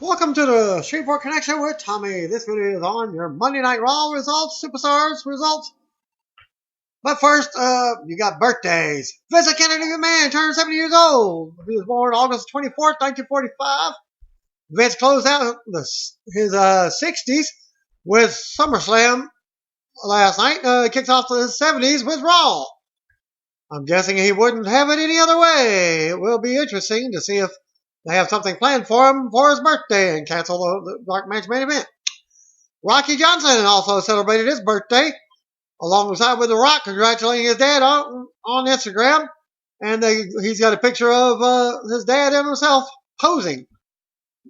Welcome to the Shreveport Connection with Tommy. This video is on your Monday Night Raw results, Superstars results. But first, you got birthdays. Vincent Kennedy McMahon turned 70 years old. He was born August 24th, 1945. Vince closed out his 60s with SummerSlam last night. Kicks off his 70s with Raw. I'm guessing he wouldn't have it any other way. It will be interesting to see if they have something planned for him for his birthday and cancel the Dark Match main event. Rocky Johnson also celebrated his birthday alongside with The Rock, congratulating his dad on Instagram. And he's got a picture of his dad and himself posing.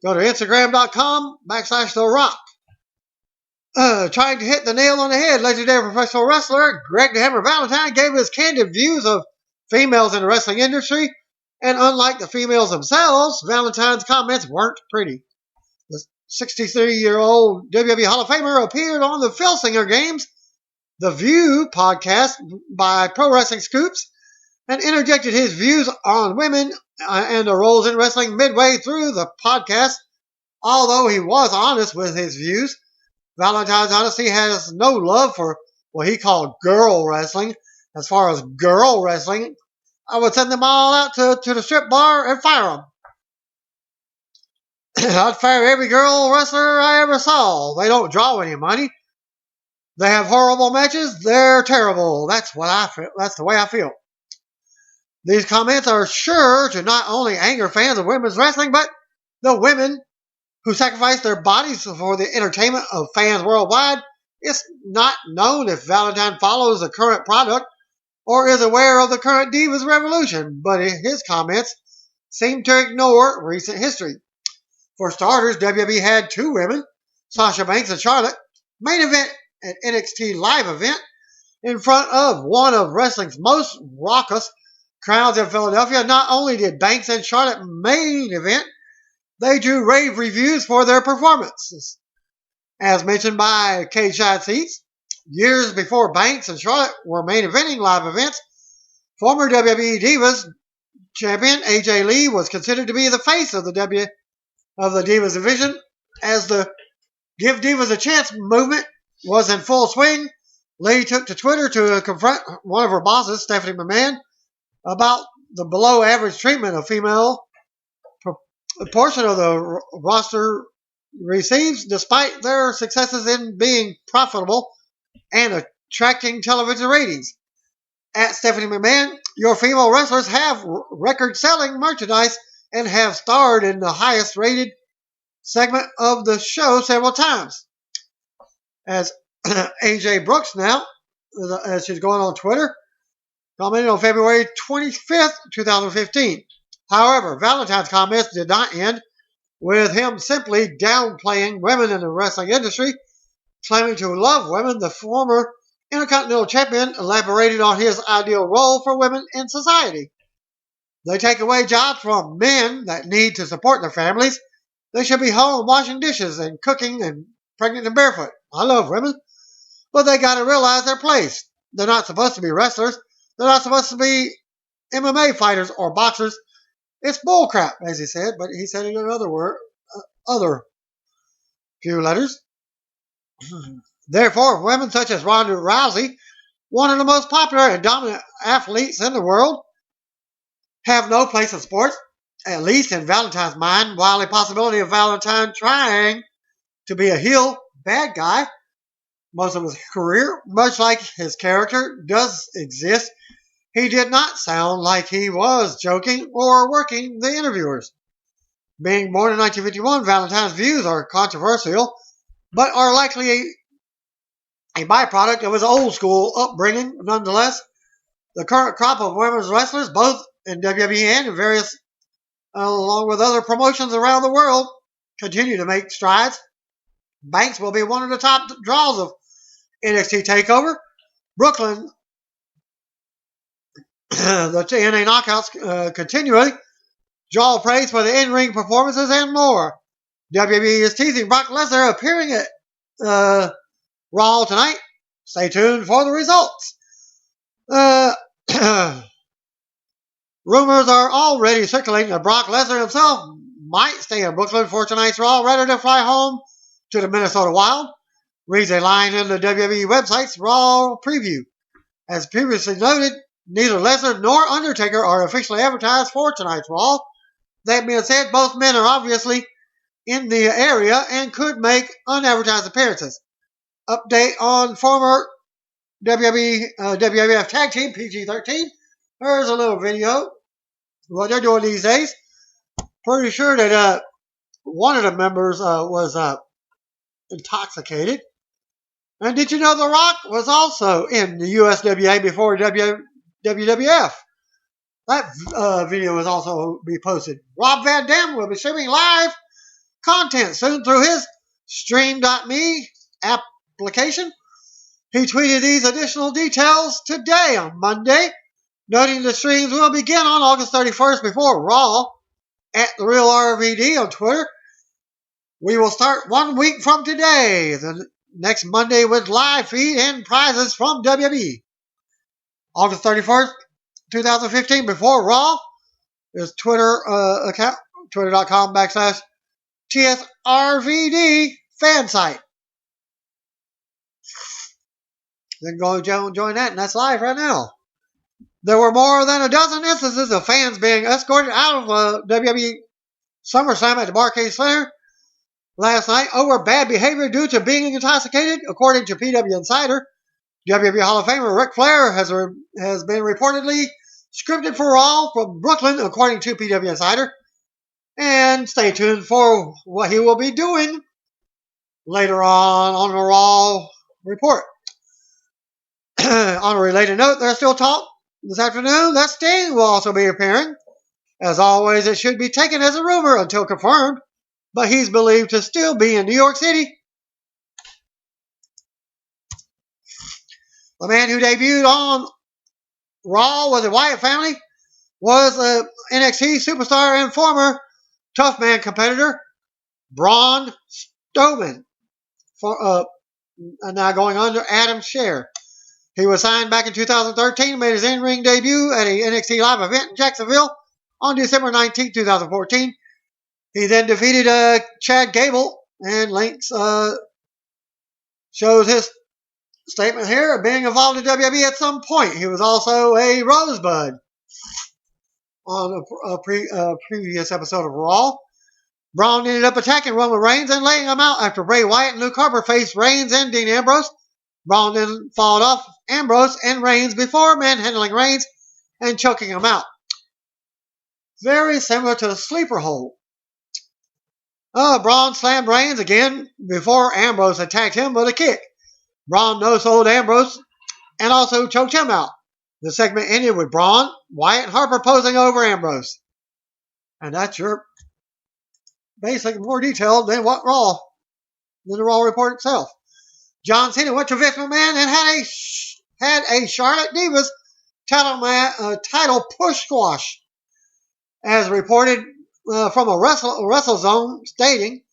Go to Instagram.com/The Rock. Trying to hit the nail on the head, legendary professional wrestler Greg the Hammer Valentine gave his candid views of females in the wrestling industry. And unlike the females themselves, Valentine's comments weren't pretty. The 63-year-old WWE Hall of Famer appeared on the Phil Singer Games, The View podcast by Pro Wrestling Scoops, and interjected his views on women and their roles in wrestling midway through the podcast. Although he was honest with his views, Valentine's honesty has no love for what he called girl wrestling. As far as girl wrestling, I would send them all out to the strip bar and fire them. I'd fire every girl wrestler I ever saw. They don't draw any money. They have horrible matches. They're terrible. That's what I feel. That's the way I feel. These comments are sure to not only anger fans of women's wrestling, but the women who sacrifice their bodies for the entertainment of fans worldwide. It's not known if Valentine follows the current product or is aware of the current Divas Revolution, but his comments seem to ignore recent history. For starters, WWE had two women, Sasha Banks and Charlotte, main event at NXT live event in front of one of wrestling's most raucous crowds in Philadelphia. Not only did Banks and Charlotte main event, they drew rave reviews for their performances. As mentioned by Cage Side Seats, years before Banks and Charlotte were main eventing live events, former WWE Divas champion AJ Lee was considered to be the face of the Divas division. As the Give Divas a Chance movement was in full swing, Lee took to Twitter to confront one of her bosses, Stephanie McMahon, about the below average treatment of female portion of the roster receives despite their successes in being profitable and attracting television ratings. At Stephanie McMahon, your female wrestlers have record-selling merchandise and have starred in the highest-rated segment of the show several times. As AJ Brooks now, as she's going on Twitter, commented on February 25th, 2015. However, Valentine's comments did not end with him simply downplaying women in the wrestling industry. Claiming to love women, the former Intercontinental Champion elaborated on his ideal role for women in society. They take away jobs from men that need to support their families. They should be home washing dishes and cooking and pregnant and barefoot. I love women, but they got to realize their place. They're not supposed to be wrestlers. They're not supposed to be MMA fighters or boxers. It's bullcrap, as he said, but he said it in other few letters. Therefore, women such as Ronda Rousey, one of the most popular and dominant athletes in the world, have no place in sports, at least in Valentine's mind. While the possibility of Valentine trying to be a heel bad guy most of his career, much like his character, does exist, he did not sound like he was joking or working the interviewers. Being born in 1951, Valentine's views are controversial, but are likely a byproduct of his old school upbringing. Nonetheless, the current crop of women's wrestlers, both in WWE and in various, along with other promotions around the world, continue to make strides. Banks will be one of the top draws of NXT TakeOver. Brooklyn, the TNA Knockouts continually draw praise for the in-ring performances and more. WWE is teasing Brock Lesnar appearing at Raw tonight. Stay tuned for the results. Rumors are already circulating that Brock Lesnar himself might stay in Brooklyn for tonight's Raw rather than fly home to the Minnesota Wild, reads a line in the WWE website's Raw preview. As previously noted, neither Lesnar nor Undertaker are officially advertised for tonight's Raw. That being said, both men are obviously in the area and could make unadvertised appearances. Update on former WWF Tag Team PG-13. Here's a little video. What they're doing these days. Pretty sure that one of the members was intoxicated. And did you know The Rock was also in the USWA before WWF? That video will also be posted. Rob Van Dam will be streaming live content soon through his Stream.me application. He tweeted these additional details today on Monday, noting the streams will begin on August 31st before Raw at The Real RVD on Twitter. We will start 1 week from today, the next Monday, with live feed and prizes from WWE. August 31st, 2015, before Raw, is Twitter account, twitter.com/TSRVD fan site. Then go join that, and that's live right now. There were more than a dozen instances of fans being escorted out of WWE SummerSlam at the Barclays Center last night over bad behavior due to being intoxicated, according to PW Insider. WWE Hall of Famer Ric Flair has been reportedly scripted for Raw from Brooklyn, according to PW Insider. And stay tuned for what he will be doing later on the Raw report. On a related note, there's still talk this afternoon that Sting will also be appearing. As always, it should be taken as a rumor until confirmed, but he's believed to still be in New York City. The man who debuted on Raw with the Wyatt family was NXT superstar and former Tough Man competitor Braun Strowman, now going under Adam Scherr. He was signed back in 2013 and made his in-ring debut at a NXT Live event in Jacksonville on December 19, 2014. He then defeated Chad Gable, and links shows his statement here of being involved in WWE at some point. He was also a Rosebud on a previous episode of Raw. Braun ended up attacking Roman Reigns and laying him out after Bray Wyatt and Luke Harper faced Reigns and Dean Ambrose. Braun then fought off Ambrose and Reigns before manhandling Reigns and choking him out. Very similar to the sleeper hold. Braun slammed Reigns again before Ambrose attacked him with a kick. Braun no-sold Ambrose and also choked him out. The segment ended with Braun, Wyatt, and Harper posing over Ambrose. And that's your basically more detailed than the Raw report itself. John Cena went to Vince McMahon and had a Charlotte Divas title push squash, as reported from a WrestleZone stating.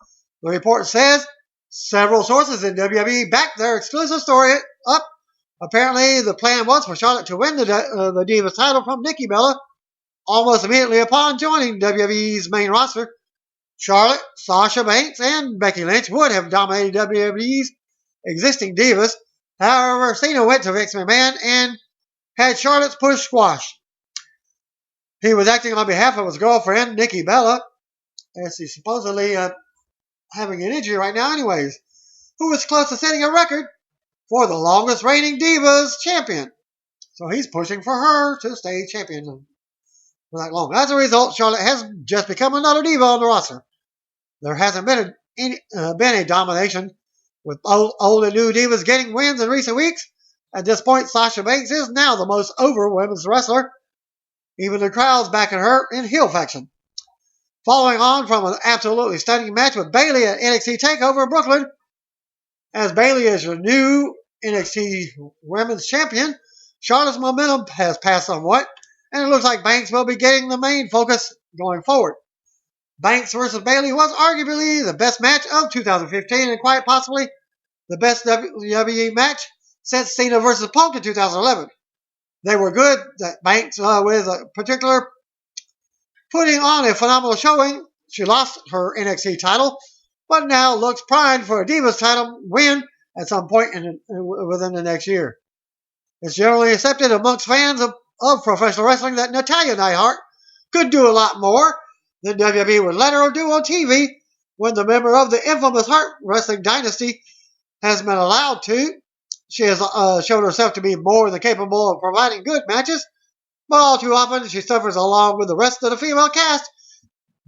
The report says several sources in WWE backed their exclusive story up. Apparently, the plan was for Charlotte to win the Divas title from Nikki Bella almost immediately upon joining WWE's main roster. Charlotte, Sasha Banks, and Becky Lynch would have dominated WWE's existing Divas. However, Cena went to Vince McMahon and had Charlotte's push squash. He was acting on behalf of his girlfriend, Nikki Bella, as he's supposedly having an injury right now anyways, who was close to setting a record for the longest reigning Divas champion. So he's pushing for her to stay champion for that long. As a result, Charlotte has just become another diva on the roster. There hasn't been a domination, with old and new divas getting wins in recent weeks. At this point, Sasha Banks is now the most over women's wrestler. Even the crowd's backing her in heel faction. Following on from an absolutely stunning match with Bayley at NXT TakeOver Brooklyn, as Bayley is your new NXT Women's Champion, Charlotte's momentum has passed somewhat, and it looks like Banks will be getting the main focus going forward. Banks versus Bayley was arguably the best match of 2015 and quite possibly the best WWE match since Cena versus Punk in 2011. They were good. That Banks, with a particular, putting on a phenomenal showing she lost her NXT title, but now looks primed for a Divas title win at some point within the next year. It's generally accepted amongst fans of professional wrestling that Natalya Neidhart could do a lot more than WWE would let her do on TV when the member of the infamous Hart Wrestling Dynasty has been allowed to. She has shown herself to be more than capable of providing good matches, but all too often she suffers along with the rest of the female cast,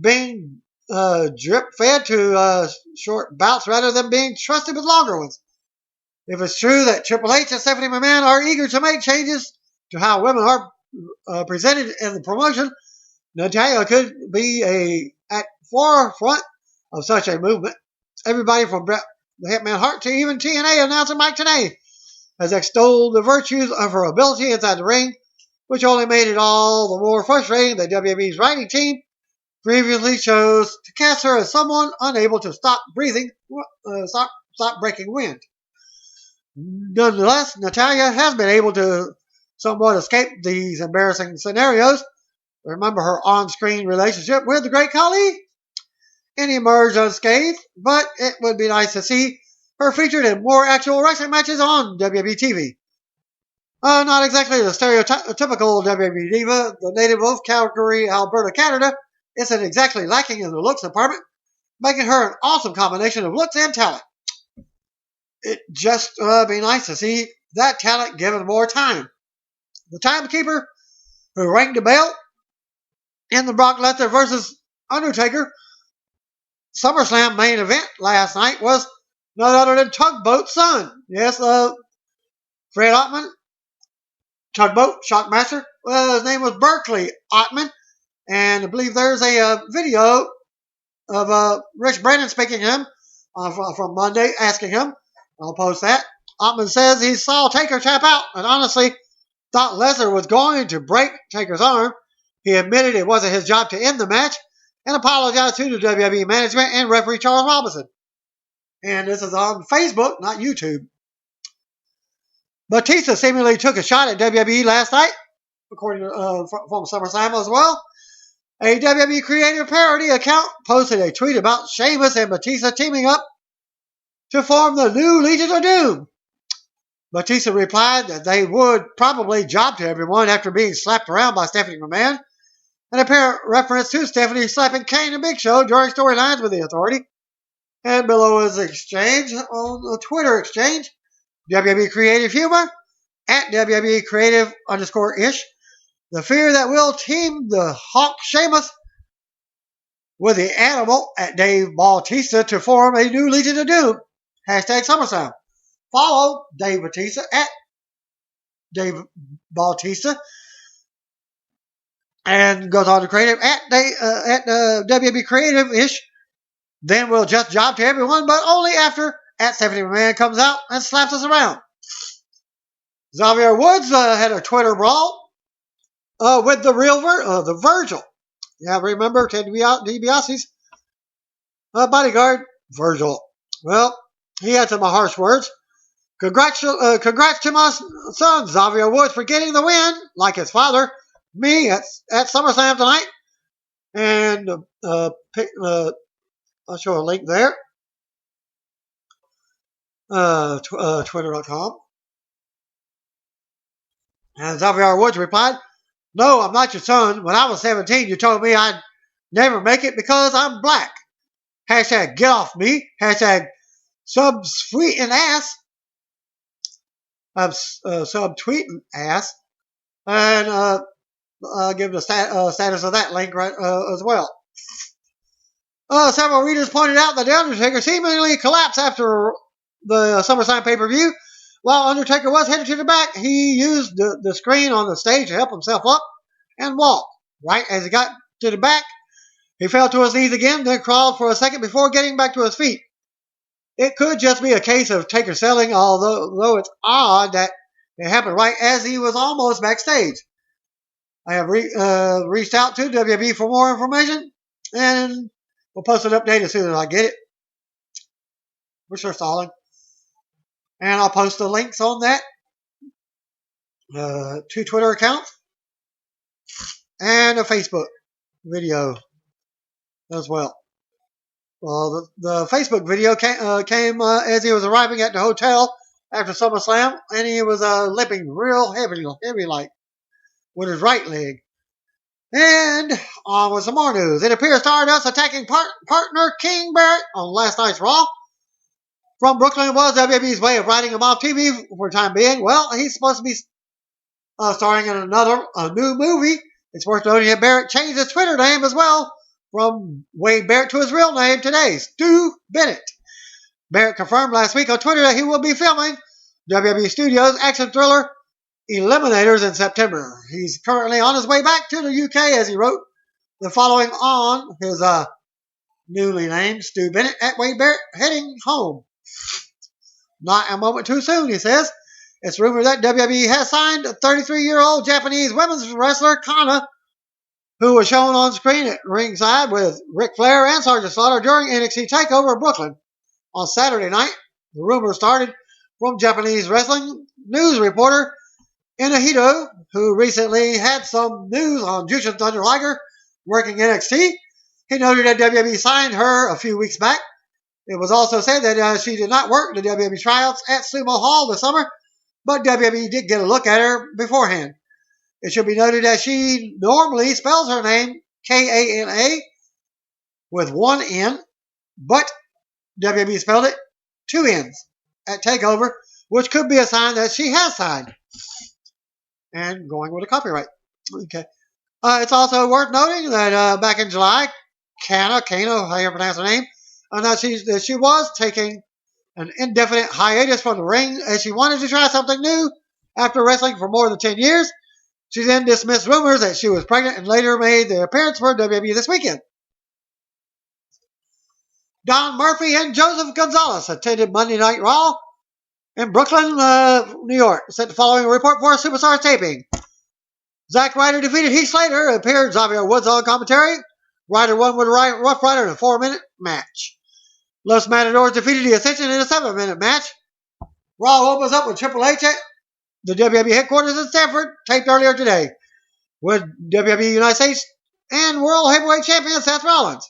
being drip-fed to short bouts rather than being trusted with longer ones. If it's true that Triple H and Stephanie McMahon are eager to make changes to how women are presented in the promotion, Natalya could be at forefront of such a movement. Everybody from Bret the Hitman Hart to even TNA announcer Mike Tenay has extolled the virtues of her ability inside the ring, which only made it all the more frustrating that WWE's writing team previously chose to cast her as someone unable to stop breathing, stop breaking wind. Nonetheless, Natalya has been able to somewhat escape these embarrassing scenarios. Remember her on-screen relationship with the Great Khali? And emerged unscathed, but it would be nice to see her featured in more actual wrestling matches on WWE TV. Not exactly the stereotypical WWE diva, the native of Calgary, Alberta, Canada, isn't exactly lacking in the looks department, making her an awesome combination of looks and talent. It'd just be nice to see that talent given more time. The timekeeper who rang the bell in the Brock Lesnar versus Undertaker SummerSlam main event last night was none other than Tugboat's son. Yes, Fred Ottman, Tugboat, Shockmaster. Well, his name was Berkeley Ottman, and I believe there's a video of Rich Brennan speaking to him from Monday, asking him. I'll post that. Ottman says he saw Taker tap out and honestly thought Lesnar was going to break Taker's arm. He admitted it wasn't his job to end the match and apologized to the WWE management and referee Charles Robinson. And this is on Facebook, not YouTube. Batista seemingly took a shot at WWE last night, according to from SummerSlam as well. A WWE creative parody account posted a tweet about Sheamus and Batista teaming up to form the new Legion of Doom. Batista replied that they would probably job to everyone after being slapped around by Stephanie McMahon, an apparent reference to Stephanie slapping Kane and Big Show during storylines with the Authority. And below his exchange on the Twitter exchange, WWE Creative Humor, at WWE Creative _ish, the fear that we'll team the Hawk Sheamus with the Animal at Dave Bautista to form a new Legion of Doom. Hashtag SummerSlam. Follow Dave Bautista at Dave Bautista and goes on to Creative at WWE Creative-ish. Then we'll just job to everyone, but only after at Stephanie McMahon comes out and slaps us around. Xavier Woods had a Twitter brawl with the real the Virgil. Yeah, remember Ted DiBiase's bodyguard, Virgil. Well, he had some harsh words. Congrats to my son, Xavier Woods, for getting the win, like his father, me, at SummerSlam tonight. And I'll show a link there. Twitter.com. And Xavier Woods replied, "No, I'm not your son. When I was 17, you told me I'd never make it because I'm black. Hashtag get off me. Hashtag subtweeting ass. Subtweeting ass." And I'll give the status of that link right as well. Several readers pointed out that The Undertaker seemingly collapsed after the SummerSlam pay-per-view. While Undertaker was headed to the back, he used the screen on the stage to help himself up and walk. Right as he got to the back, he fell to his knees again, then crawled for a second before getting back to his feet. It could just be a case of Taker selling, although it's odd that it happened right as he was almost backstage. I have reached out to WWE for more information, and we'll post an update as soon as I get it. We're sure stalling. And I'll post the links on that. 2 Twitter accounts. And a Facebook video as well. Well, the Facebook video came as he was arriving at the hotel after SummerSlam, and he was limping real heavy like with his right leg. And on with some more news. It appears Stardust attacking partner King Barrett on last night's Raw from Brooklyn was WWE's way of writing him off TV for the time being. Well, he's supposed to be starring in a new movie. It's worth noting that Barrett changed his Twitter name as well from Wade Barrett to his real name today, Stu Bennett. Barrett confirmed last week on Twitter that he will be filming WWE Studios action thriller Eliminators in September. He's currently on his way back to the UK as he wrote the following on his newly named Stu Bennett at Wade Barrett heading home. Not a moment too soon, he says. It's rumored that WWE has signed 33-year-old Japanese women's wrestler Kana, who was shown on screen at ringside with Ric Flair and Sergeant Slaughter during NXT TakeOver Brooklyn on Saturday night. The rumor started from Japanese wrestling news reporter Inahito, who recently had some news on Jushin Thunder Liger working NXT. He noted that WWE signed her a few weeks back. It was also said that she did not work the WWE tryouts at Sumo Hall this summer, but WWE did get a look at her beforehand. It should be noted that she normally spells her name Kana with one N, but WWE spelled it two N's at TakeOver, which could be a sign that she has signed. And going with a copyright. Okay. It's also worth noting that back in July, Kana, how you pronounce her name, announced that she was taking an indefinite hiatus from the ring as she wanted to try something new after wrestling for more than 10 years. She then dismissed rumors that she was pregnant and later made the appearance for WWE this weekend. Don Murphy and Joseph Gonzalez attended Monday Night Raw in Brooklyn, New York. Sent the following report for a Superstars taping. Zack Ryder defeated Heath Slater. Appeared Xavier Woods on commentary. Ryder won with Rough Rider in a 4-minute match. Los Matadors defeated the Ascension in a 7-minute match. Raw opens up with Triple H at the WWE headquarters in Stamford, taped earlier today, with WWE United States and World Heavyweight Champion Seth Rollins.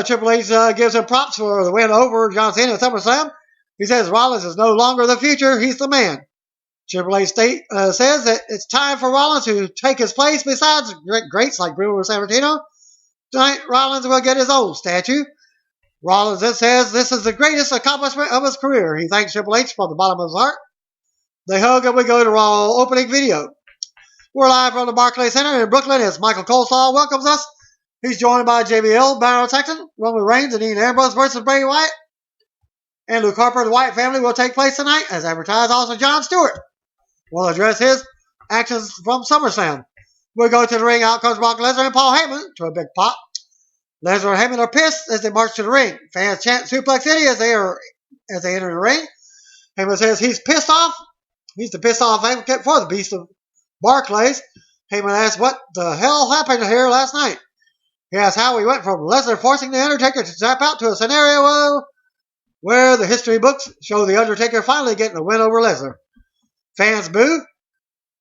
Triple H gives him props for the win over John Cena at SummerSlam. He says Rollins is no longer the future, he's the man. Triple H says that it's time for Rollins to take his place besides greats like Bruno Sammartino. Tonight, Rollins will get his own statue. Rollins then says this is the greatest accomplishment of his career. He thanks Triple H from the bottom of his heart. They hug and we go to Raw opening video. We're live from the Barclays Center in Brooklyn as Michael Coleslaw welcomes us. He's joined by JBL, Baron Texan, Roman Reigns, and Dean Ambrose versus Bray Wyatt. And Luke Harper, the Wyatt family, will take place tonight as advertised. Also, Jon Stewart will address his actions from SummerSlam. We go to the ring. Out comes Brock Lesnar and Paul Heyman to a big pop. Lesnar and Heyman are pissed as they march to the ring. Fans chant Suplex City as they enter the ring. Heyman says he's pissed off. He's the pissed off advocate for the Beast of Barclays. Heyman asks what the hell happened here last night. He asks how we went from Lesnar forcing the Undertaker to tap out to a scenario where the history books show the Undertaker finally getting a win over Lesnar. Fans boo.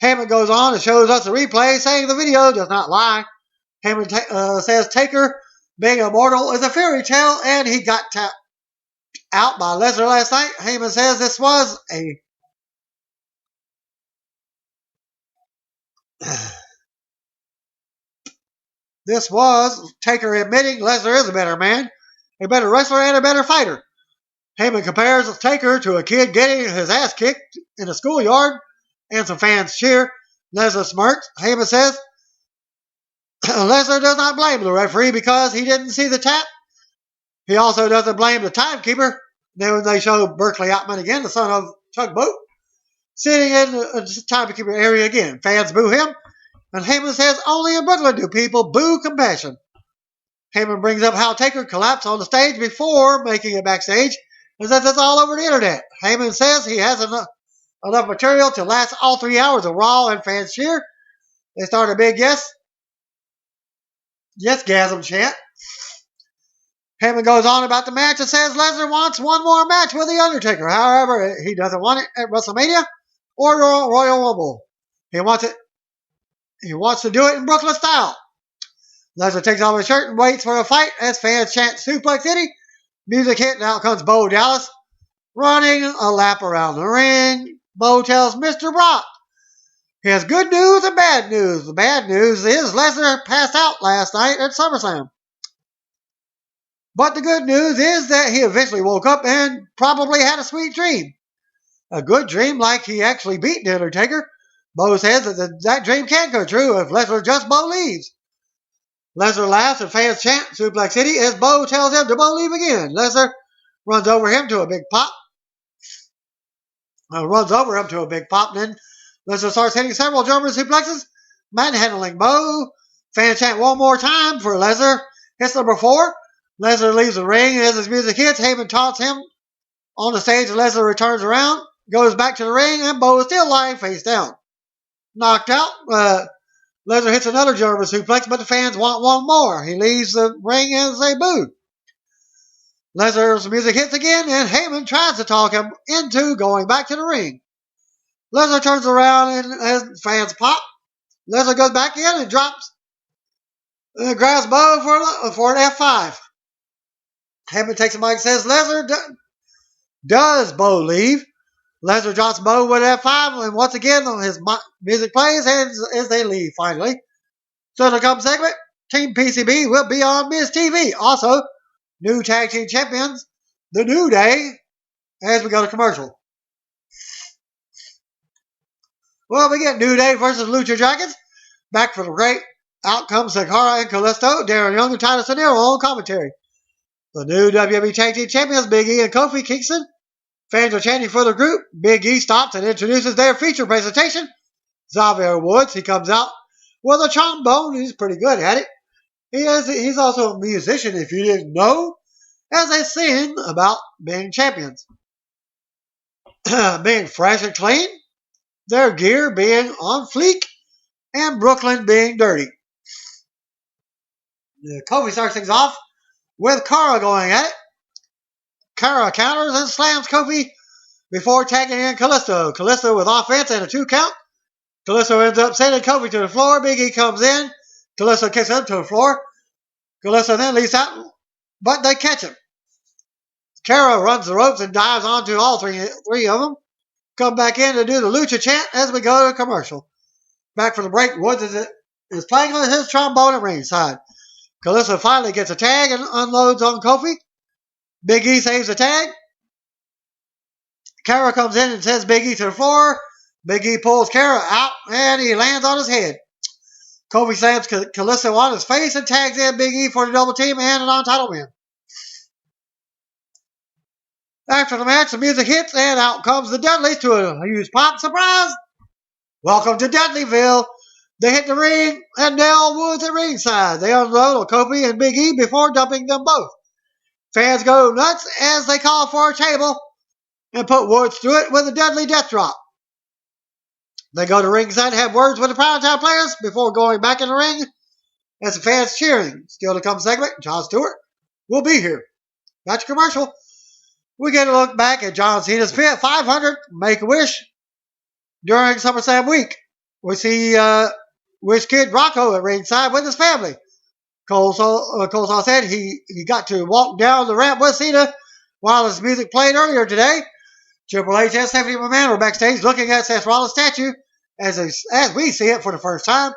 Heyman goes on and shows us a replay saying the video does not lie. Heyman says Taker being immortal is a fairy tale and he got tapped out by Lesnar last night. Heyman says this was Taker admitting Lesnar is a better man, a better wrestler, and a better fighter. Heyman compares Taker to a kid getting his ass kicked in a schoolyard, and some fans cheer. Lesnar smirks. Heyman says Lesnar does not blame the referee because he didn't see the tap. He also doesn't blame the timekeeper. Then when they show Berkeley Outman again, the son of Tugboat, sitting in the timekeeper area again. Fans boo him. And Heyman says only in Brooklyn do people boo compassion. Heyman brings up how Taker collapsed on the stage before making it backstage and says it's all over the internet. Heyman says he has enough material to last all 3 hours of Raw and fans cheer. They start a big yes-gasm chant. Heyman goes on about the match and says Lesnar wants one more match with The Undertaker. However, he doesn't want it at WrestleMania or Royal Rumble. He wants to do it in Brooklyn style. Lesnar takes off his shirt and waits for a fight as fans chant Suplex City. Music hit, and out comes Bo Dallas, running a lap around the ring. Bo tells Mr. Brock he has good news and bad news. The bad news is Lesnar passed out last night at SummerSlam. But the good news is that he eventually woke up and probably had a sweet dream. A good dream like he actually beat the Undertaker. Bo says that dream can come true if Lesnar just believes. Lesnar laughs and fans chant Suplex City as Bo tells him to believe again. Lesnar runs over him to a big pop. And then Lesnar starts hitting several German suplexes, manhandling Bo. Fans chant one more time for Lesnar. Hits number 4. Lesnar leaves the ring, and as his music hits, Heyman taunts him on the stage. Lesnar returns around, goes back to the ring, and Bo is still lying face down. Knocked out, Lesnar hits another German suplex, but the fans want one more. He leaves the ring as they boo. Lesnar's music hits again, and Heyman tries to talk him into going back to the ring. Lesnar turns around, and as fans pop, Lesnar goes back in and grabs Bo for an F5. Heyman takes the mic and says, Lesnar does Bo leave? Lesnar drops Bo with F5, and once again, his music plays as they leave, finally. So to come segment, Team PCB will be on Miz TV. Also, new tag team champions, The New Day, as we go to commercial. Well, we get New Day versus Lucha Dragons. Back for the break. Out comes Sakara and Kalisto, Darren Young, and Titus O'Neil on commentary. The new WWE Tag Team Champions, Big E and Kofi Kingston. Fans are chanting for the group. Big E stops and introduces their feature presentation. Xavier Woods, he comes out with a trombone. He's pretty good at it. He's also a musician, if you didn't know, as they sing about being champions. Being fresh and clean, their gear being on fleek, and Brooklyn being dirty. Kofi starts things off with Kara going at it. Kara counters and slams Kofi before tagging in Kalisto. Kalisto with offense and a 2 count. Kalisto ends up sending Kofi to the floor. Big E comes in. Kalisto kicks him to the floor. Kalisto then leaps out, but they catch him. Kara runs the ropes and dives onto all three of them. Come back in to do the Lucha chant as we go to commercial. Back for the break, Woods is playing on his trombone at ringside. Kalisto finally gets a tag and unloads on Kofi. Big E saves the tag. Kara comes in and sends Big E to the floor. Big E pulls Kara out, and he lands on his head. Kofi slams Kalisto on his face and tags in Big E for the double team and a non-title win. After the match, the music hits, and out comes the Dudleys to a huge pop. Surprise! Welcome to Dudleyville. They hit the ring and nail Woods at ringside. They unload on Kofi and Big E before dumping them both. Fans go nuts as they call for a table and put Woods through it with a Dudley death drop. They go to ringside and have words with the Primetime players before going back in the ring as the fans cheering. Still to come segment, Jon Stewart will be here. Back to commercial. We get a look back at John Cena's 500 Make-A-Wish during SummerSlam week. We see Wish Kid Rocco at ringside with his family. Cole Saw said he got to walk down the ramp with Cena while his music played earlier today. Triple H and Stephanie McMahon were backstage looking at Seth Rollins' statue as we see it for the first time.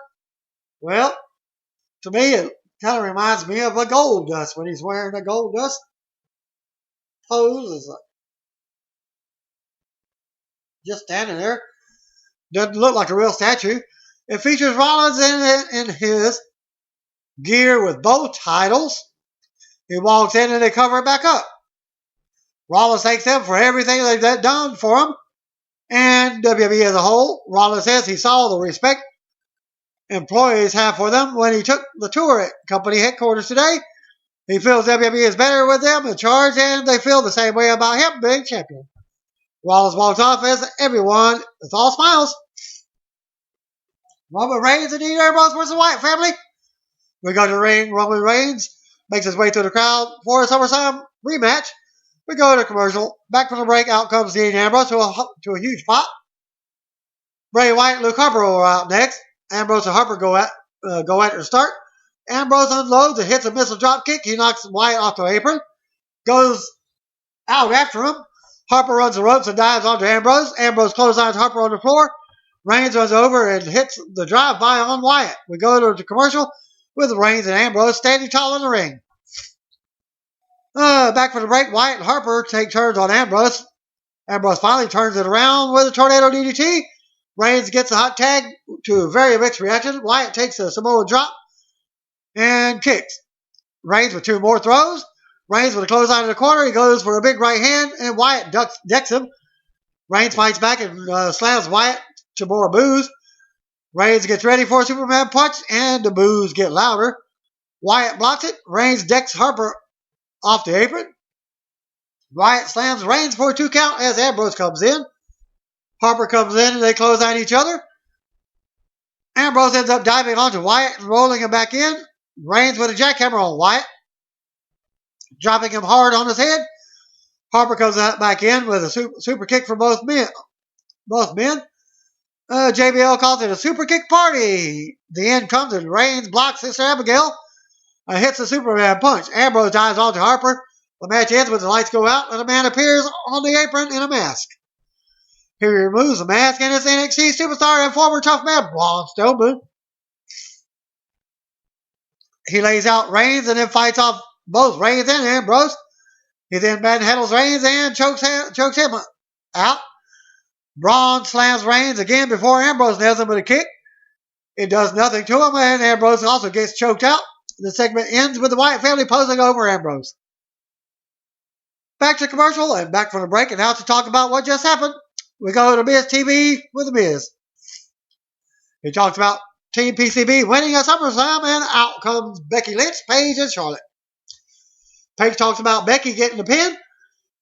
Well, to me, it kind of reminds me of a Gold Dust when he's wearing a Gold Dust pose. It's like just standing there. Doesn't look like a real statue. It features Rollins in his gear with both titles. He walks in and they cover it back up. Rollins thanks them for everything they've done for him and WWE as a whole. Rollins says he saw the respect employees have for them when he took the tour at company headquarters today. He feels WWE is better with them in charge, and they feel the same way about him being champion. Rollins walks off as everyone is all smiles. Roman Reigns and Dean Ambrose versus Wyatt family. We go to the ring. Roman Reigns makes his way through the crowd for a SummerSlam rematch. We go to commercial. Back from the break, out comes Dean Ambrose to a huge pop. Bray Wyatt and Luke Harper are out next. Ambrose and Harper go at the start. Ambrose unloads and hits a missile drop kick. He knocks Wyatt off the apron. Goes out after him. Harper runs the ropes and dives onto Ambrose. Ambrose clotheslines Harper on the floor. Reigns runs over and hits the drive-by on Wyatt. We go to the commercial with Reigns and Ambrose standing tall in the ring. Back for the break, Wyatt and Harper take turns on Ambrose. Ambrose finally turns it around with a tornado DDT. Reigns gets a hot tag to a very mixed reaction. Wyatt takes a Samoa drop and kicks. Reigns with two more throws. Reigns with a clothesline in the corner. He goes for a big right hand, and Wyatt decks him. Reigns fights back and slams Wyatt to more boos. Reigns gets ready for a Superman punch, and the boos get louder. Wyatt blocks it. Reigns decks Harper off the apron. Wyatt slams Reigns for a 2 count as Ambrose comes in. Harper comes in and they close on each other. Ambrose ends up diving onto Wyatt and rolling him back in. Reigns with a jackhammer on Wyatt, dropping him hard on his head. Harper comes back in with a super kick for both men. JBL calls it a super kick party. The end comes and Reigns blocks Sister Abigail and hits the Superman punch. Ambrose dives onto Harper. The match ends when the lights go out and a man appears on the apron in a mask. He removes the mask and it's NXT superstar and former tough man Braun Strowman. He lays out Reigns and then fights off both Reigns and Ambrose. He then manhandles Reigns and chokes him out. Braun slams Reigns again before Ambrose nails him with a kick. It does nothing to him, and Ambrose also gets choked out. The segment ends with the Wyatt family posing over Ambrose. Back to commercial and back from the break, and now to talk about what just happened. We go to Miz TV with the Miz. He talks about Team PCB winning a SummerSlam, and out comes Becky Lynch, Paige, and Charlotte. Paige talks about Becky getting the pin.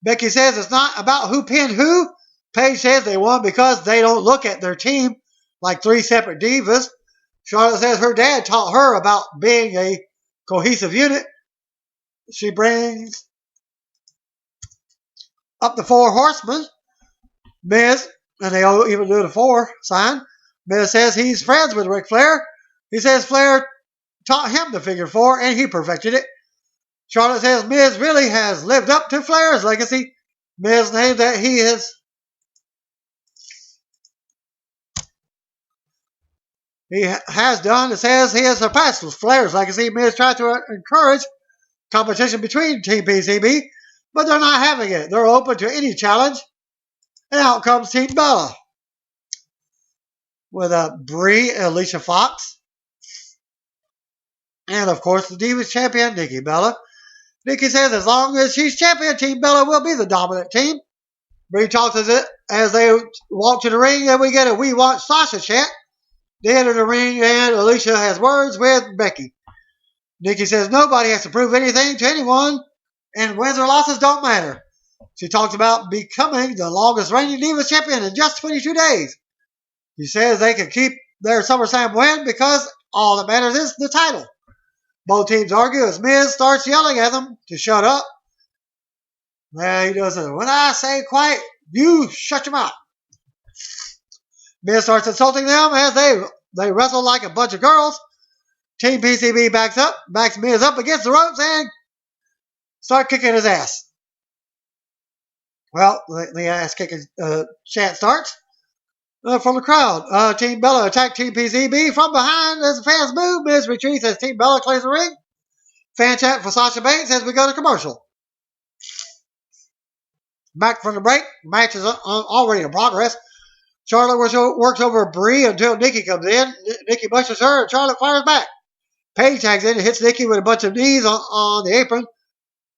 Becky says it's not about who pinned who. Paige says they won because they don't look at their team like three separate divas. Charlotte says her dad taught her about being a cohesive unit. She brings up the four horsemen. Miz, and they even do the 4 sign. Miz says he's friends with Ric Flair. He says Flair taught him the figure 4 and he perfected it. Charlotte says Miz really has lived up to Flair's legacy. Miz named that he has done. It says he has surpassed Flair's legacy. Miz tried to encourage competition between Team PCB, but they're not having it. They're open to any challenge. And out comes Team Bella with Brie and Alicia Fox. And, of course, the Divas champion, Nikki Bella. Nikki says as long as she's champion, Team Bella will be the dominant team. Brie talks as they walk to the ring, and we get a "We Want Sasha" chant. They enter the ring, and Alicia has words with Becky. Nikki says nobody has to prove anything to anyone, and wins or losses don't matter. She talks about becoming the longest reigning Divas champion in just 22 days. She says they can keep their SummerSlam win because all that matters is the title. Both teams argue as Miz starts yelling at them to shut up. Now he does it. When I say quiet, you shut your mouth. Miz starts insulting them as they wrestle like a bunch of girls. Team PCB backs Miz up against the ropes and start kicking his ass. Well, the ass-kicking chant starts from the crowd. Team Bella attack Team PCB from behind as the fans move. Miz retreats as Team Bella clears the ring. Fan chant for Sasha Banks as we go to commercial. Back from the break. Match is already in progress. Charlotte works over Brie until Nikki comes in. Nikki mushes her and Charlotte fires back. Paige tags in and hits Nikki with a bunch of knees on the apron.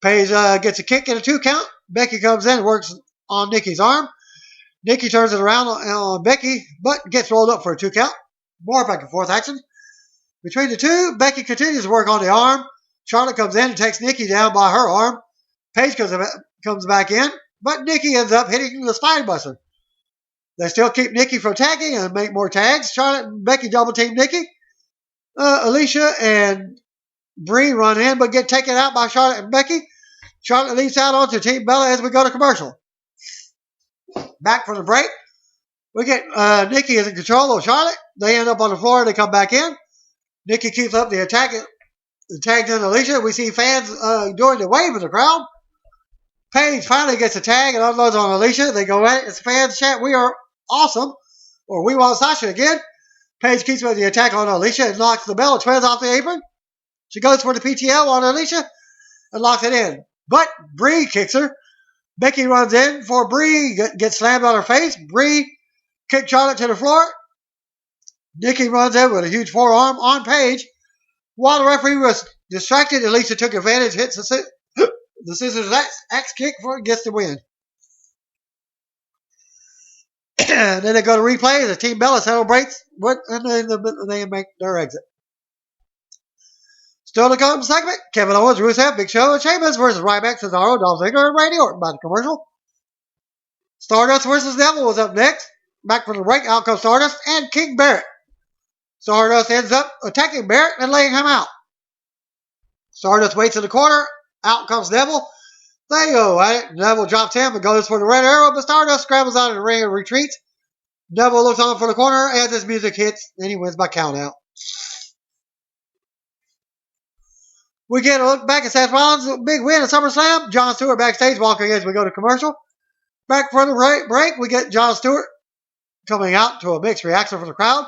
Paige gets a kick and a 2 count. Becky comes in and works on Nikki's arm. Nikki turns it around on Becky, but gets rolled up for a 2 count. More back and forth action. Between the two, Becky continues to work on the arm. Charlotte comes in and takes Nikki down by her arm. Paige comes back in, but Nikki ends up hitting the spine buster. They still keep Nikki from tagging and make more tags. Charlotte and Becky double team Nikki. Alicia and Brie run in, but get taken out by Charlotte and Becky. Charlotte leaps out onto Team Bella as we go to commercial. Back from the break, we get Nikki is in control of Charlotte. They end up on the floor and they come back in. Nikki keeps up the attack tagged in Alicia. We see fans doing the wave in the crowd. Paige finally gets a tag and unloads on Alicia. They go at it. It's fans chant, "We are awesome," or "We want Sasha again." Paige keeps with the attack on Alicia and knocks the Bella Twins off the apron. She goes for the PTL on Alicia and locks it in. But Bree kicks her. Becky runs in for Bree, gets slammed on her face. Bree kicks Charlotte to the floor. Nikki runs in with a huge forearm on Paige. While the referee was distracted, Alicia took advantage, hits the scissors axe kick gets the win. And then they go to replay. The Team Bella celebrates, and then they make their exit. Still to come segment, Kevin Owens, Rusev, Big Show, and Sheamus versus Ryback, Cesaro, Dolph Ziggler, and Randy Orton by the commercial. Stardust versus Neville was up next. Back from the break, out comes Stardust and King Barrett. Stardust ends up attacking Barrett and laying him out. Stardust waits in the corner. Out comes Neville. They go at it. Neville drops him and goes for the red arrow, but Stardust scrambles out of the ring and retreats. Neville looks on for the corner as his music hits, and he wins by countout. We get a look back at Seth Rollins' big win at SummerSlam. Jon Stewart backstage walking as we go to commercial. Back for the break, we get Jon Stewart coming out to a mixed reaction from the crowd.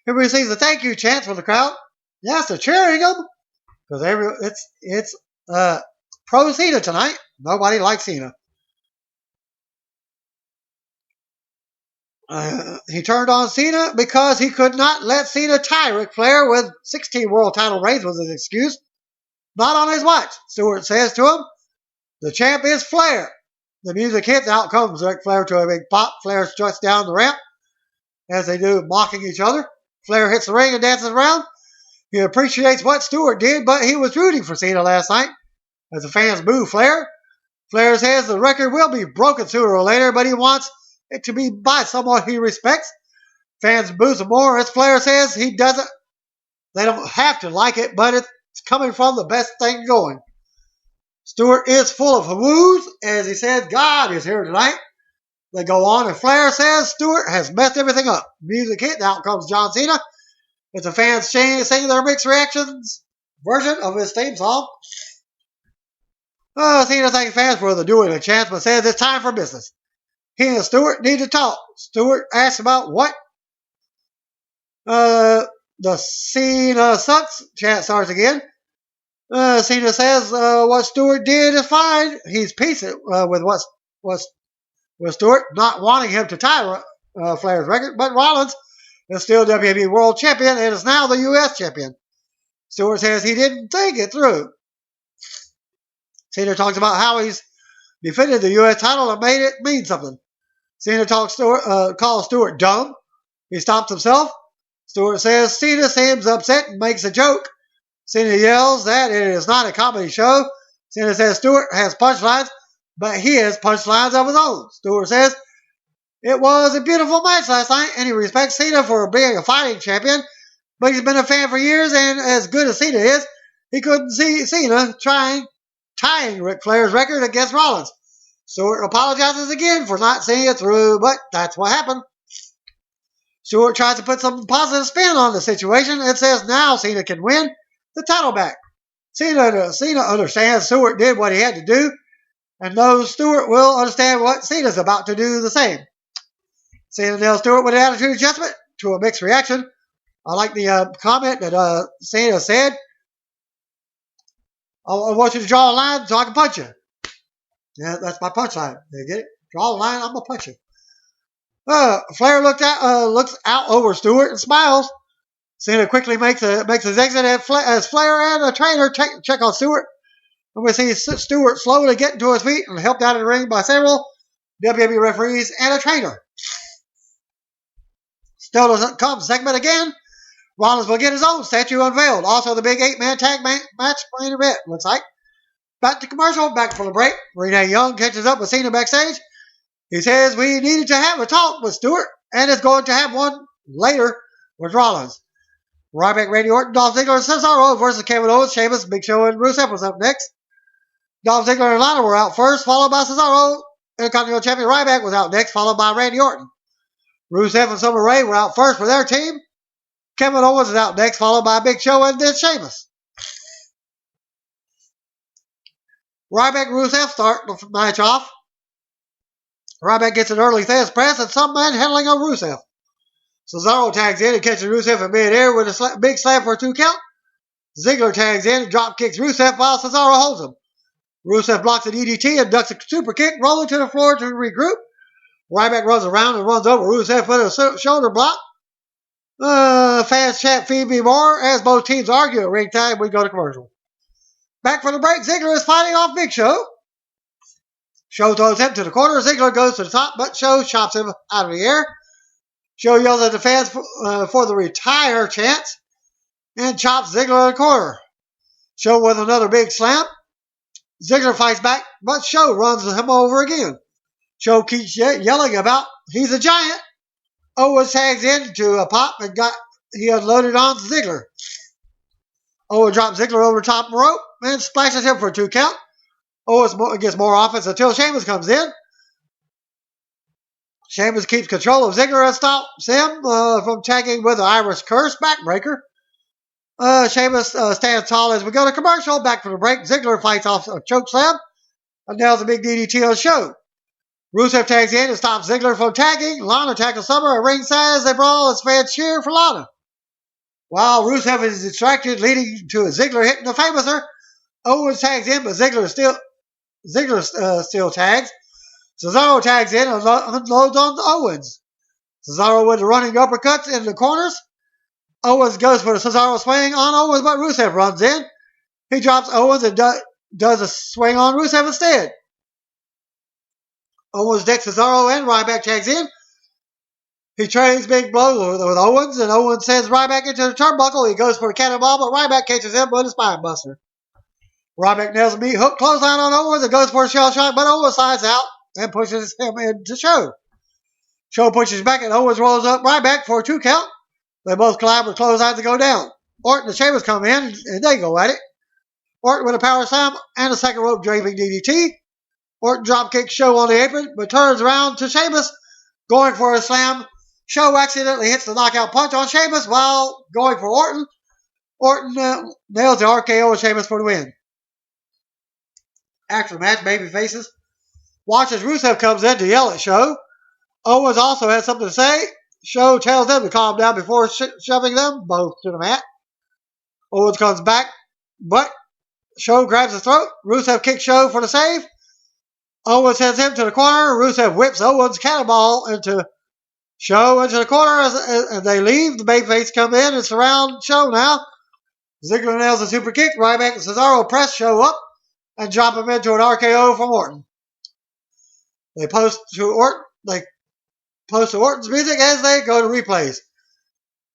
He receives a thank you chant from the crowd. Yes, they're cheering him because it's pro Cena tonight. Nobody likes Cena. He turned on Cena because he could not let Cena tie Ric Flair with 16 world title reigns was his excuse. Not on his watch, Stewart says to him. The champ is Flair. The music hits. Out comes Ric Flair to a big pop. Flair struts down the ramp as they do, mocking each other. Flair hits the ring and dances around. He appreciates what Stewart did, but he was rooting for Cena last night as the fans boo Flair. Flair says the record will be broken sooner or later, but he wants it to be by someone he respects. Fans boo some more as Flair says he doesn't. They don't have to like it, but it's coming from the best thing going. Stewart is full of woos as he says God is here tonight. They go on and Flair says Stewart has messed everything up. Music hit. Out comes John Cena. As the fans sing their mixed reactions version of his theme song. Cena thanks fans for the doing a chance, but says it's time for business. He and Stewart need to talk. Stewart asks about what? The Cena sucks chant starts again. Cena says what Stewart did is fine. He's peaceful with what's with Stewart not wanting him to tie Flair's record, but Rollins is still WWE World Champion and is now the U.S. Champion. Stewart says he didn't think it through. Cena talks about how he's defended the U.S. title and made it mean something. Cena calls Stewart dumb. He stops himself. Stewart says Cena seems upset and makes a joke. Cena yells that it is not a comedy show. Cena says Stewart has punchlines, but he has punchlines of his own. Stewart says it was a beautiful match last night, and he respects Cena for being a fighting champion, but he's been a fan for years, and as good as Cena is, he couldn't see Cena tying Ric Flair's record against Rollins. Stewart apologizes again for not seeing it through, but that's what happened. Stewart tries to put some positive spin on the situation and says now Cena can win the title back. Cena understands Stewart did what he had to do and knows Stewart will understand what Cena's about to do the same. Cena nails Stewart with an attitude adjustment to a mixed reaction. I like the comment that Cena said, I want you to draw a line so I can punch you. Yeah, that's my punchline. You get it? Draw a line, I'm going to punch you. Flair looks out over Stewart and smiles. Cena quickly makes his exit as Flair and the trainer check on Stewart. And we see Stewart slowly getting to his feet and helped out of the ring by several WWE referees and a trainer. Still doesn't come segment again. Rollins will get his own statue unveiled. Also, the big 8-man tag match main event, looks like. Back to commercial, back from the break. Renee Young catches up with Cena backstage. He says we needed to have a talk with Stewart and is going to have one later with Rollins. Ryback, Randy Orton, Dolph Ziggler, and Cesaro versus Kevin Owens, Sheamus, Big Show, and Rusev was up next. Dolph Ziggler and Lana were out first, followed by Cesaro. Intercontinental Champion Ryback was out next, followed by Randy Orton. Rusev and Summer Rae were out first for their team. Kevin Owens is out next, followed by Big Show and then Sheamus. Ryback and Rusev start the match off. Ryback gets an early fast press and some man handling on Rusev. Cesaro tags in and catches Rusev in midair with a big slam for a 2 count. Ziggler tags in and drop kicks Rusev while Cesaro holds him. Rusev blocks an EDT and ducks a super kick, rolling to the floor to regroup. Ryback runs around and runs over Rusev with a shoulder block. Fans chant "Feed me more" as both teams argue at ringside. We go to commercial. Back from the break, Ziggler is fighting off Big Show. Show throws him to the corner. Ziggler goes to the top, but Show chops him out of the air. Show yells at the fans for the retire chants and chops Ziggler in the corner. Show with another big slam. Ziggler fights back, but Show runs him over again. Show keeps yelling about he's a giant. Owens tags in to a pop and he unloaded on Ziggler. Owens drops Ziggler over the top rope and splashes him for a 2 count. Owens gets more offense until Sheamus comes in. Sheamus keeps control of Ziggler and stops him from tagging with the Irish Curse backbreaker. Sheamus stands tall as we go to commercial. Back from the break, Ziggler fights off a choke slam and nails a big DDT on Show. Rusev tags in and stops Ziggler from tagging. Lana tackles Summer at ringside as they brawl as fans cheer for Lana. While Rusev is distracted, leading to a Ziggler hitting the Famouser, Owens tags in, but Ziggler still tags. Cesaro tags in and unloads on Owens. Cesaro with the running uppercuts in the corners. Owens goes for the Cesaro swing on Owens, but Rusev runs in. He drops Owens and does a swing on Rusev instead. Owens decks Cesaro and Ryback tags in. He trades big blows with Owens, and Owens sends Ryback into the turnbuckle. He goes for a cannonball, but Ryback catches him with a spine buster. Ryback nails a meat hook clothesline on Owens and goes for a shell shock, but Owens slides out and pushes him into Show. Show pushes back, and Owens rolls up Ryback for a 2 count. They both collide with clotheslines to go down. Orton and Sheamus come in, and they go at it. Orton with a power slam and a second rope draping DDT. Orton drop kicks Show on the apron, but turns around to Sheamus, going for a slam. Show accidentally hits the knockout punch on Sheamus while going for Orton. Orton nails the RKO on Sheamus for the win. After the match, baby faces watch as Rusev comes in to yell at Show. Owens also has something to say. Show tells them to calm down before shoving them both to the mat. Owens comes back, but Show grabs his throat. Rusev kicks Show for the save. Owens sends him to the corner. Rusev whips Owens' cannonball into Show into the corner as they leave. The babyface come in and surround Show now. Ziggler nails a super kick. Ryback and Cesaro press Show up and drop him into an RKO from Orton. They post to Orton's music as they go to replays.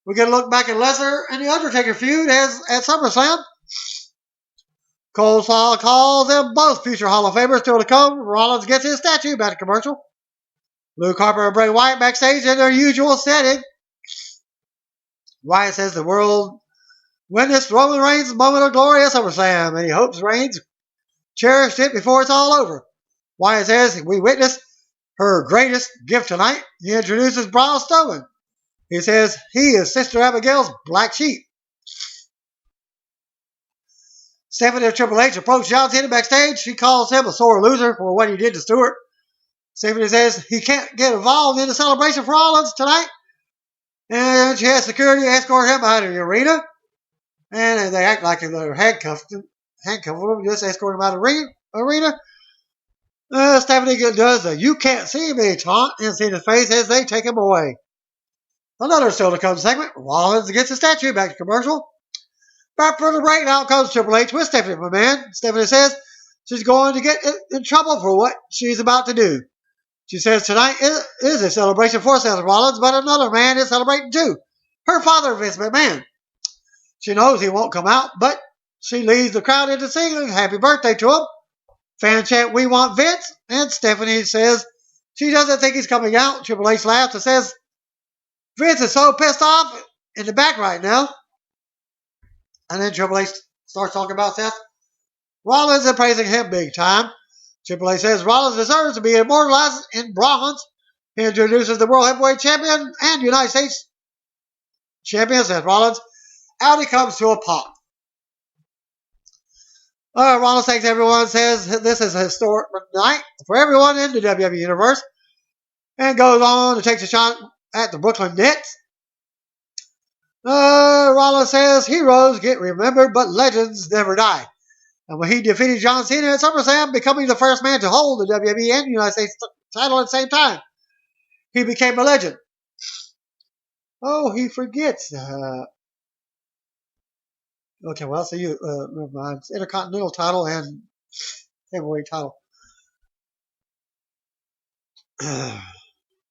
We get a look back at Lesnar and the Undertaker feud as at SummerSlam. Coleslaw calls them both future Hall of Famers still to come. Rollins gets his statue. Back to commercial. Luke Harper and Bray Wyatt backstage in their usual setting. Wyatt says the world witnessed Roman Reigns' moment of glory at SummerSlam, and he hopes Reigns cherished it before it's all over. Wyatt says, we witnessed her greatest gift tonight. He introduces Braun Strowman. He says he is Sister Abigail's black sheep. Stephanie and Triple H approach John Cena backstage. She calls him a sore loser for what he did to Stewart. Stephanie says he can't get involved in the celebration for Rollins tonight. And she has security escort him out of the arena. And they act like they're handcuffed him, just escort him out of the arena. Stephanie does a "you can't see me" taunt in Cena's face as they take him away. Another still to come segment. Rollins gets a statue. Back to commercial. Back from the break, now comes Triple H with Stephanie McMahon. Stephanie says she's going to get in trouble for what she's about to do. She says tonight is a celebration for Seth Rollins, but another man is celebrating too. Her father, Vince McMahon. She knows he won't come out, but she leads the crowd into singing happy birthday to him. Fan chant, "We want Vince," and Stephanie says she doesn't think he's coming out. Triple H laughs and says Vince is so pissed off in the back right now. And then Triple H starts talking about Seth Rollins and praising him big time. Triple H says Rollins deserves to be immortalized in bronze. He introduces the World Heavyweight Champion and United States Champion Seth Rollins. Out he comes to a pop. Rollins thanks everyone, says this is a historic night for everyone in the WWE Universe, and goes on to take a shot at the Brooklyn Nets. Rollins says heroes get remembered, but legends never die. And when he defeated John Cena at SummerSlam, becoming the first man to hold the WWE and United States title at the same time, he became a legend. Oh, he forgets. Okay, well, so you, never mind. It's Intercontinental title and heavyweight title.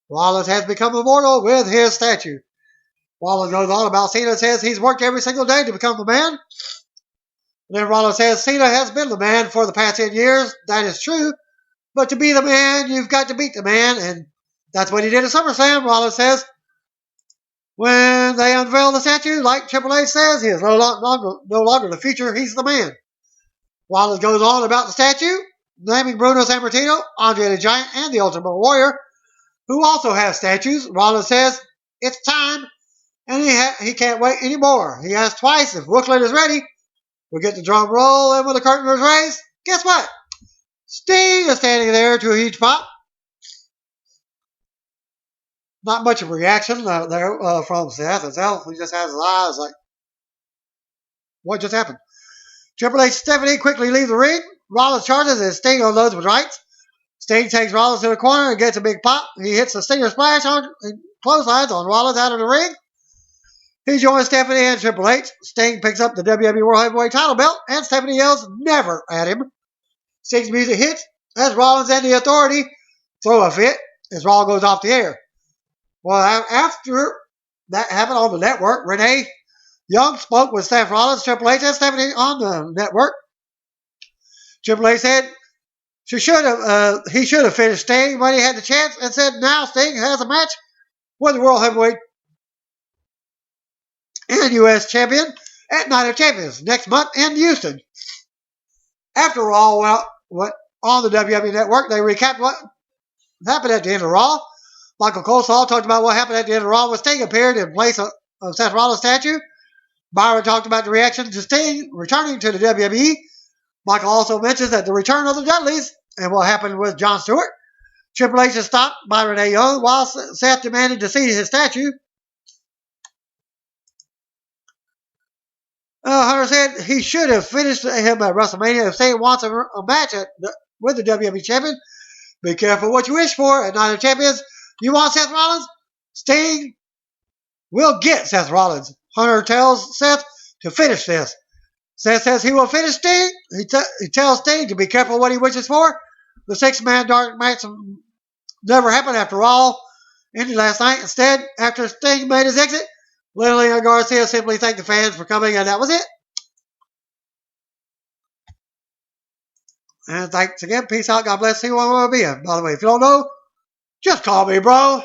Rollins has become immortal with his statue. Rollins goes on about Cena, says he's worked every single day to become the man. And then Rollins says Cena has been the man for the past 10 years. That is true. But to be the man, you've got to beat the man. And that's what he did at SummerSlam, Rollins says. When they unveil the statue, like Triple H says, he is no longer the future. He's the man. Rollins goes on about the statue, naming Bruno Sammartino, Andre the Giant, and the Ultimate Warrior, who also have statues. Rollins says, it's time, and he can't wait anymore. He asked twice if Brooklyn is ready. We get the drum roll, and when the curtain is raised, guess what? Sting is standing there to a huge pop. Not much of a reaction there from Seth himself. He just has his eyes like, what just happened? Triple H and Stephanie quickly leave the ring. Rollins charges and Sting unloads with rights. Sting takes Rollins to the corner and gets a big pop. He hits a Stinger splash on clotheslines on Rollins out of the ring. He joins Stephanie and Triple H. Sting picks up the WWE World Heavyweight title belt, and Stephanie yells never at him. Sting's music hits as Rollins and the Authority throw a fit as Raw goes off the air. Well, after that happened on the network, Renee Young spoke with Seth Rollins, Triple H, and Stephanie on the network. Triple H said he should have finished Sting when he had the chance, and said now Sting has a match with the World Heavyweight and U.S. Champion at Night of Champions next month in Houston. After Raw went on the WWE Network, they recapped what happened at the end of Raw. Michael Coleslaw talked about what happened at the end of Raw when Sting appeared in place of Seth Rollins' statue. Byron talked about the reaction to Sting returning to the WWE. Michael also mentions that the return of the Dudleys and what happened with Jon Stewart. Triple H is stopped by Renee Young while Seth demanded to see his statue. Hunter said he should have finished him at WrestleMania. If Sting wants a match with the WWE Champion, be careful what you wish for at Night of Champions. You want Seth Rollins? Sting will get Seth Rollins. Hunter tells Seth to finish this. Seth says he will finish Sting. He tells Sting to be careful what he wishes for. The six-man dark match never happened after all. Ended last night. Instead, after Sting made his exit, Lily and Garcia simply thanked the fans for coming, and that was it. And thanks again. Peace out. God bless. See you on WB. By the way, if you don't know, just call me, bro.